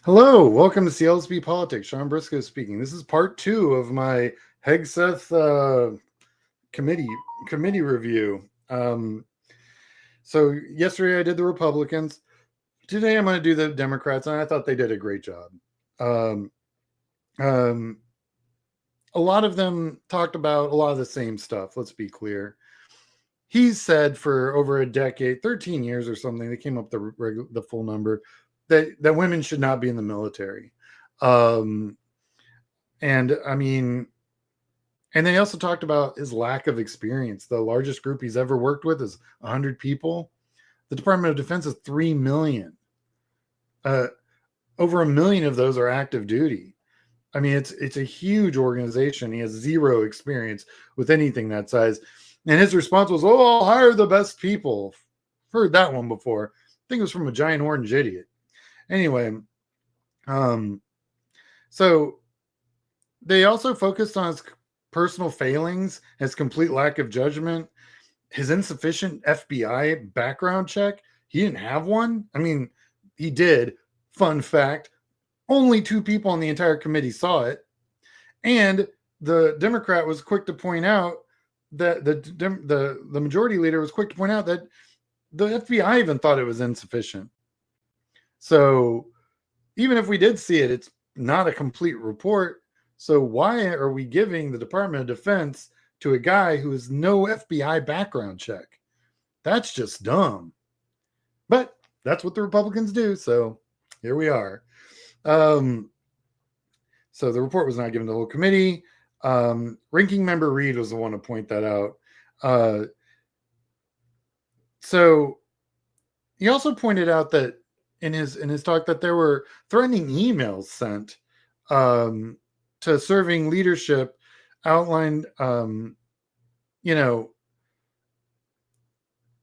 Hello, welcome to CLSB Politics. Sean Briscoe speaking. This is part two of my Hegseth committee committee review. So yesterday I did the Republicans. Today I'm going to do the Democrats, and I thought they did a great job. Um, um, a lot of them talked about a lot of the same stuff. Let's be clear. He's said for over a decade, 13 years or something, they came up the full number, that women should not be in the military. Um, and I mean, and they also talked about his lack of experience. The largest group he's ever worked with is 100 people. The Department of Defense is 3 million. Uh, Over a million of those are active duty. I mean, it's a huge organization. He has zero experience with anything that size. And his response was, "Oh, I'll hire the best people." Heard that one before. I think it was from a giant orange idiot. Anyway, so they also focused on his personal failings, his complete lack of judgment, his insufficient FBI background check. He didn't have one. I mean, he did. Fun fact, only two people on the entire committee saw it. And the Democrat was quick to point out that the majority leader was quick to point out that the FBI even thought it was insufficient. So even if we did see it, it's not a complete report. So why are we giving the Department of Defense to a guy who has no FBI background check? That's just dumb. But that's what the Republicans do. So here we are. So the report was not given to the whole committee. Ranking member Reed was the one to point that out. So he also pointed out that in his talk that there were threatening emails sent to serving leadership, outlined,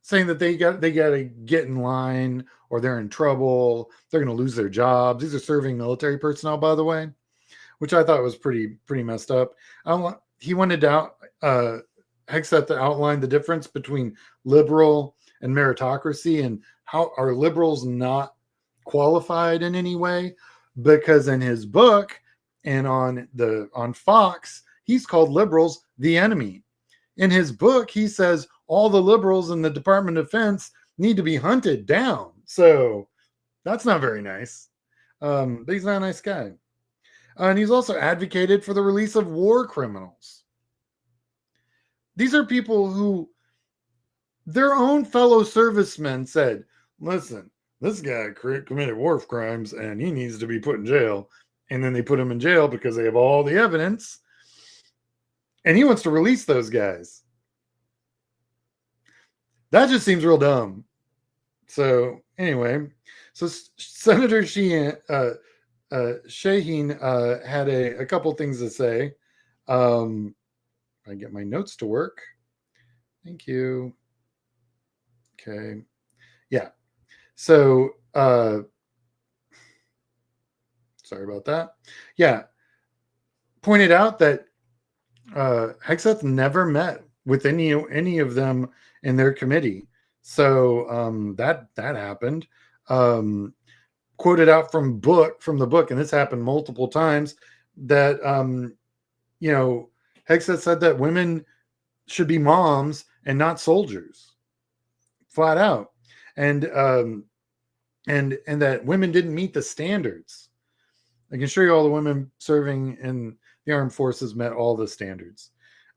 saying that they got to get in line or they're in trouble. They're going to lose their jobs. These are serving military personnel, by the way, which I thought was pretty messed up. He wanted out Hegseth to outline the difference between liberal and meritocracy, and how are liberals not qualified in any way, because in his book and on Fox, he's called liberals the enemy. In his book, he says all the liberals in the Department of Defense need to be hunted down. So that's not very nice. But he's not a nice guy. And he's also advocated for the release of war criminals. These are people who their own fellow servicemen said, "Listen, this guy committed war crimes and he needs to be put in jail." And then they put him in jail because they have all the evidence. And he wants to release those guys. That just seems real dumb. So anyway, so Senator Shaheen had a couple things to say. I get my notes to work. Thank you. Okay. Yeah. So sorry about that. Yeah. Pointed out that Hegseth never met with any of them in their committee. So that happened. Quoted out from the book, and this happened multiple times, that Hegseth said that women should be moms and not soldiers, flat out, and that women didn't meet the standards. I can show you all the women serving in the armed forces met all the standards.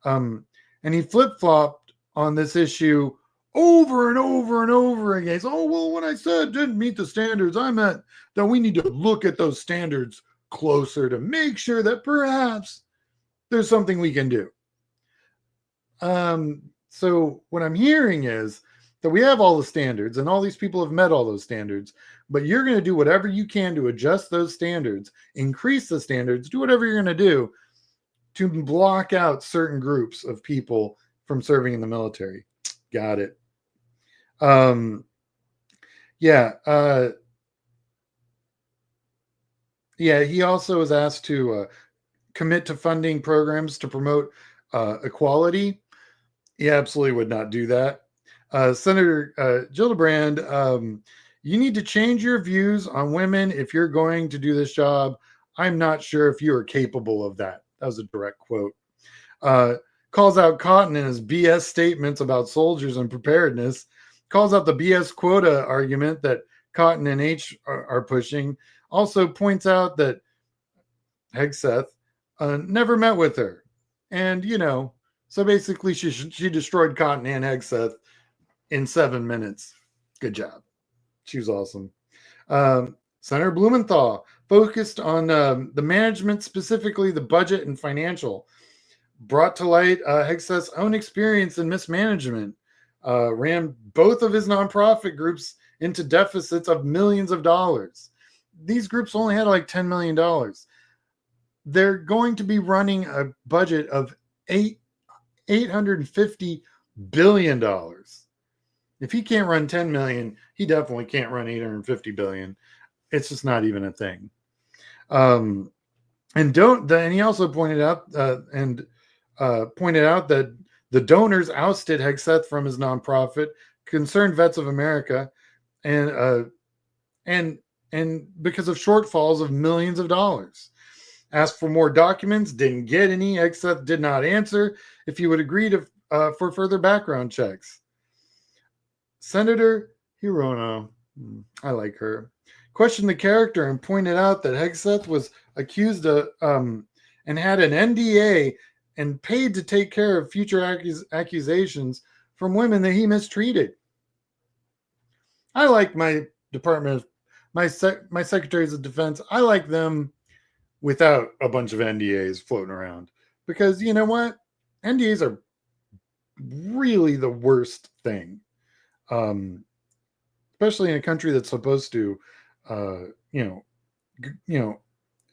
And he flip-flopped on this issue over and over and over again. So, well, when I said didn't meet the standards, I meant that we need to look at those standards closer to make sure that perhaps there's something we can do. So what I'm hearing is that we have all the standards and all these people have met all those standards, but you're going to do whatever you can to adjust those standards, increase the standards, do whatever you're going to do to block out certain groups of people from serving in the military. Got it. He also was asked to commit to funding programs to promote equality. He absolutely would not do that. Senator Gillibrand You need to change your views on women if you're going to do this job. I'm not sure if you are capable of that. That was a direct quote. Uh, Calls out Cotton in his BS statements about soldiers and preparedness. Calls out the BS quota argument that Cotton and H are pushing. Also points out that Hegseth never met with her. And, so basically she destroyed Cotton and Hegseth in 7 minutes. Good job. She was awesome. Senator Blumenthal focused on the management, specifically the budget and financial. Brought to light Hegseth's own experience in mismanagement. Ran both of his nonprofit groups into deficits of millions of dollars. These groups only had like $10 million. They're going to be running a budget of $850 billion. If he can't run 10 million, he definitely can't run 850 billion. It's just not even a thing. And he also pointed out that the donors ousted Hegseth from his nonprofit, Concerned Vets of America, and because of shortfalls of millions of dollars. Asked for more documents, didn't get any. Hegseth did not answer if he would agree to for further background checks. Senator Hirono, I like her, questioned the character and pointed out that Hegseth was accused of and had an NDA and paid to take care of future accusations from women that he mistreated. I like my department, my secretaries of defense. I like them without a bunch of NDAs floating around, because you know what? NDAs are really the worst thing, especially in a country that's supposed to,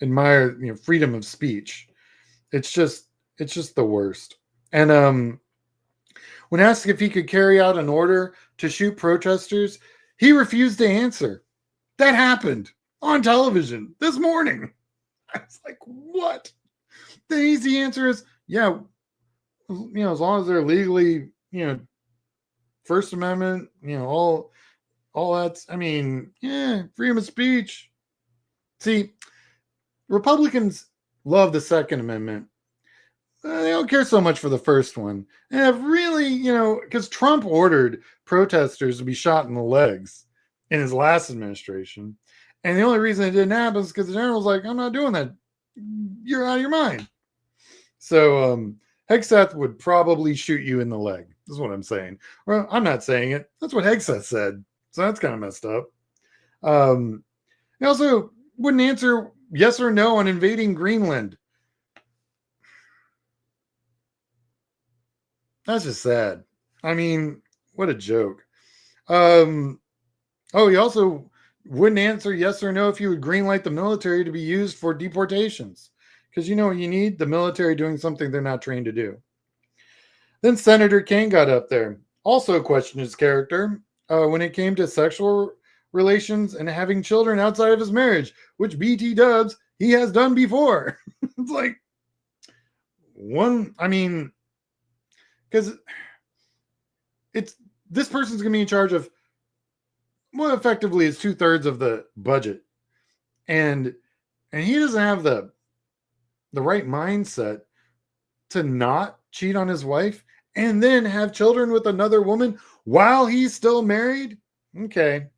admire freedom of speech. It's just the worst. And when asked if he could carry out an order to shoot protesters, he refused to answer. That happened on television this morning. I was like, what? The easy answer is, yeah, as long as they're legally, First Amendment, all that's, freedom of speech. See, Republicans love the Second Amendment. They don't care so much for the first one. And have really, because Trump ordered protesters to be shot in the legs in his last administration. And the only reason it didn't happen is because the general was like, I'm not doing that. You're out of your mind. So Hegseth would probably shoot you in the leg. That's what I'm saying. Well, I'm not saying it. That's what Hegseth said. So that's kind of messed up. He also wouldn't answer yes or no on invading Greenland. That's just sad. What a joke. He also wouldn't answer yes or no if you would greenlight the military to be used for deportations. Because you know what you need? The military doing something they're not trained to do. Then Senator Kane got up there. Also questioned his character when it came to sexual relations and having children outside of his marriage, which BT dubs he has done before. It's like, because this person's going to be in charge of what effectively is 2/3 of the budget, and he doesn't have the right mindset to not cheat on his wife and then have children with another woman while he's still married. Okay,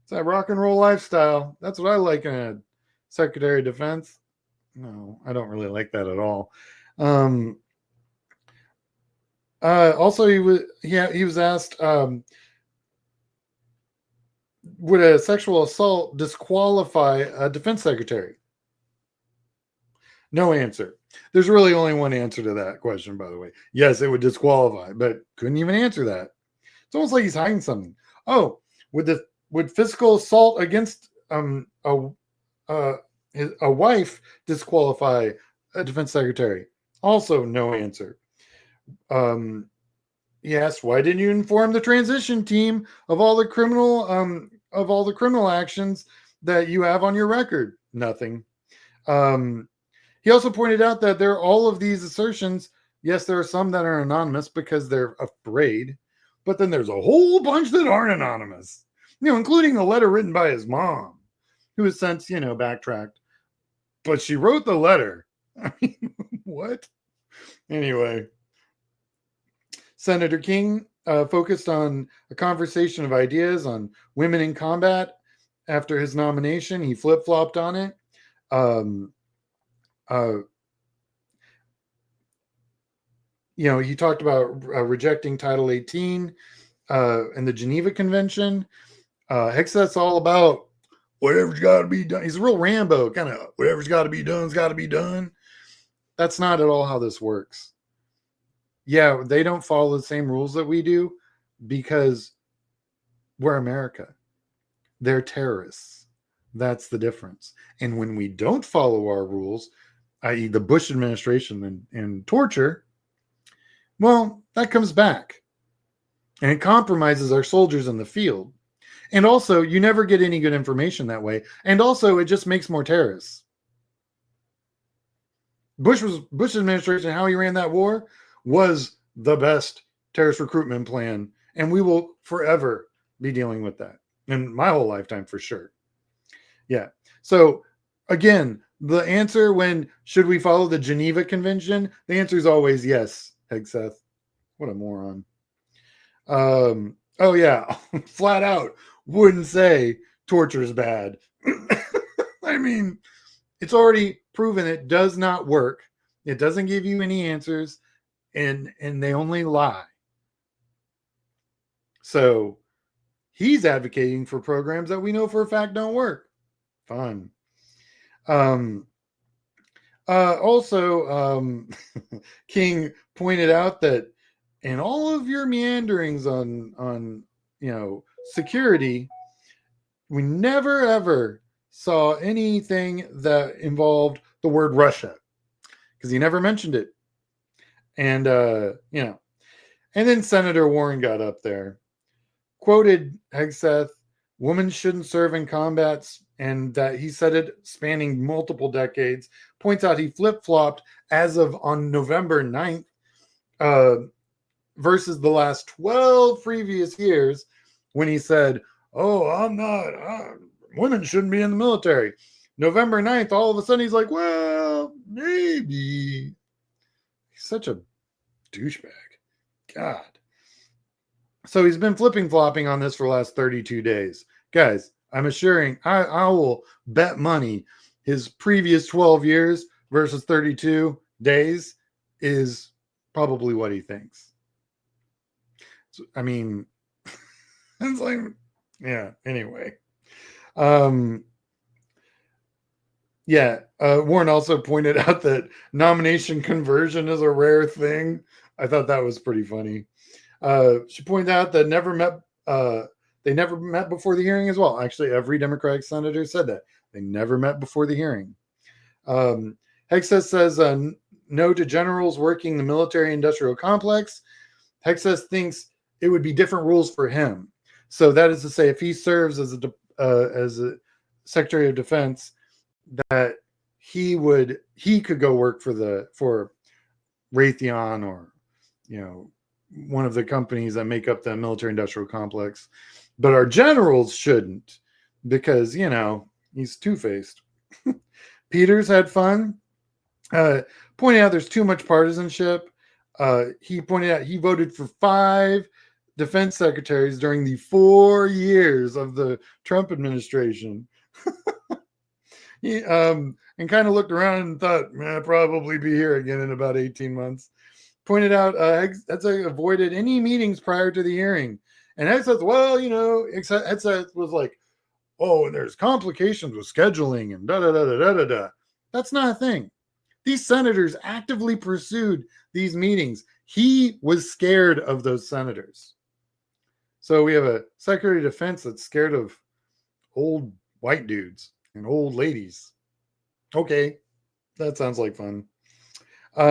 it's that rock and roll lifestyle. That's what I like in a Secretary of Defense. No, I don't really like that at all. Also, he was asked, would a sexual assault disqualify a defense secretary? No answer. There's really only one answer to that question, by the way. Yes, it would disqualify, but couldn't even answer that. It's almost like he's hiding something. Oh, would physical assault against a wife disqualify a defense secretary? Also, no answer. Yes, why didn't you inform the transition team of all the criminal actions that you have on your record? Nothing. He also pointed out that there are all of these assertions. Yes, there are some that are anonymous because they're afraid, but then there's a whole bunch that aren't anonymous. including the letter written by his mom, who has since, backtracked. But she wrote the letter. I mean, what? Anyway, Senator King focused on a conversation of ideas on women in combat. After his nomination, he flip-flopped on it. He talked about rejecting Title 18 and the Geneva Convention. Hegseth's all about whatever's got to be done. He's a real Rambo, kind of whatever's got to be done's got to be done. That's not at all how this works. Yeah, they don't follow the same rules that we do because we're America. They're terrorists. That's the difference. And when we don't follow our rules, i.e. the Bush administration and torture, well, that comes back. And it compromises our soldiers in the field. And also, you never get any good information that way. And also, it just makes more terrorists. Bush administration, how he ran that war, was the best terrorist recruitment plan. And we will forever be dealing with that. In my whole lifetime, for sure. Yeah. So, again, the answer when should we follow the Geneva Convention? The answer is always yes, Hegseth. What a moron. Oh, yeah. Flat out wouldn't say torture is bad. I mean, it's already proven it does not work. It doesn't give you any answers, and they only lie. So he's advocating for programs that we know for a fact don't work. Fun. Also, King pointed out that in all of your meanderings on security, we never ever saw anything that involved the word Russia because he never mentioned it. And and then Senator Warren got up there, quoted Hegseth, women shouldn't serve in combats, and that he said it spanning multiple decades. Points out he flip-flopped as of on November 9th versus the last 12 previous years when he said, women shouldn't be in the military. November 9th, all of a sudden he's like, well, maybe. He's such a douchebag. God. So he's been flipping-flopping on this for the last 32 days. Guys, I'm assuring I will bet money his previous 12 years versus 32 days is probably what he thinks. So, I mean, it's like, yeah, anyway. Warren also pointed out that nomination conversion is a rare thing. I thought that was pretty funny. She pointed out that they never met before the hearing as well. Actually, every Democratic senator said that. They never met before the hearing. Hegseth says no to generals working the military-industrial complex. Hegseth thinks it would be different rules for him. So that is to say, if he serves as a Secretary of Defense, that he could go work for Raytheon or one of the companies that make up the military-industrial complex. But our generals shouldn't because, he's two-faced. Peters had fun, pointing out there's too much partisanship. He pointed out he voted for 5 defense secretaries during the 4 years of the Trump administration. He and kind of looked around and thought, I'll probably be here again in about 18 months. Pointed out Hegseth avoided any meetings prior to the hearing. And Hegseth, Hegseth was like, and there's complications with scheduling and da-da-da-da-da-da. That's not a thing. These senators actively pursued these meetings. He was scared of those senators. So we have a Secretary of Defense that's scared of old white dudes and old ladies. Okay, that sounds like fun. He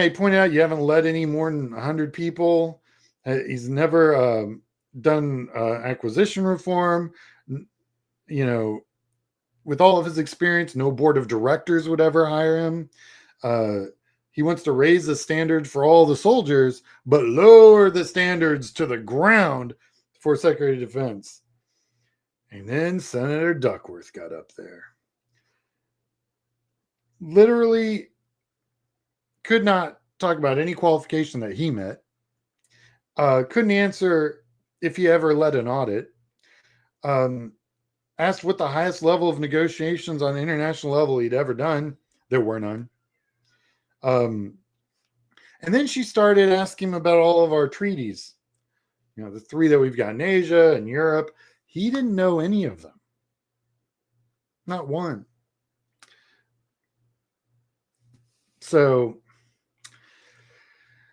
pointed out you haven't led any more than 100 people. He's never done acquisition reform. With all of his experience, no board of directors would ever hire him. he wants to raise the standards for all the soldiers, but lower the standards to the ground for Secretary of Defense. And then Senator Duckworth got up there. Literally could not talk about any qualification that he met. Couldn't answer if he ever led an audit. Asked what the highest level of negotiations on the international level he'd ever done. There were none. And then she started asking him about all of our treaties. The 3 that we've got in Asia and Europe. He didn't know any of them. Not one. So,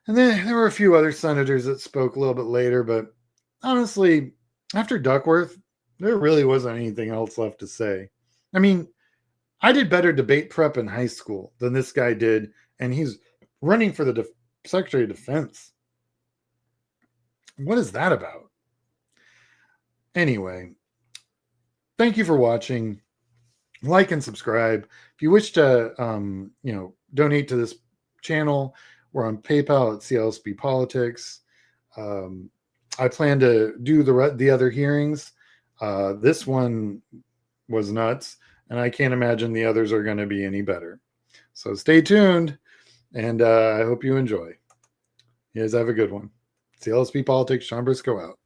and then there were a few other senators that spoke a little bit later, but honestly, after Duckworth, there really wasn't anything else left to say. I mean, I did better debate prep in high school than this guy did, and he's running for the Secretary of Defense. What is that about? Anyway, thank you for watching. Like and subscribe. If you wish to, donate to this channel, we're on PayPal at CLSP Politics. I plan to do the other hearings. This one was nuts, and I can't imagine the others are going to be any better. So stay tuned, and I hope you enjoy. You guys have a good one. CLSP Politics, Sean Briscoe out.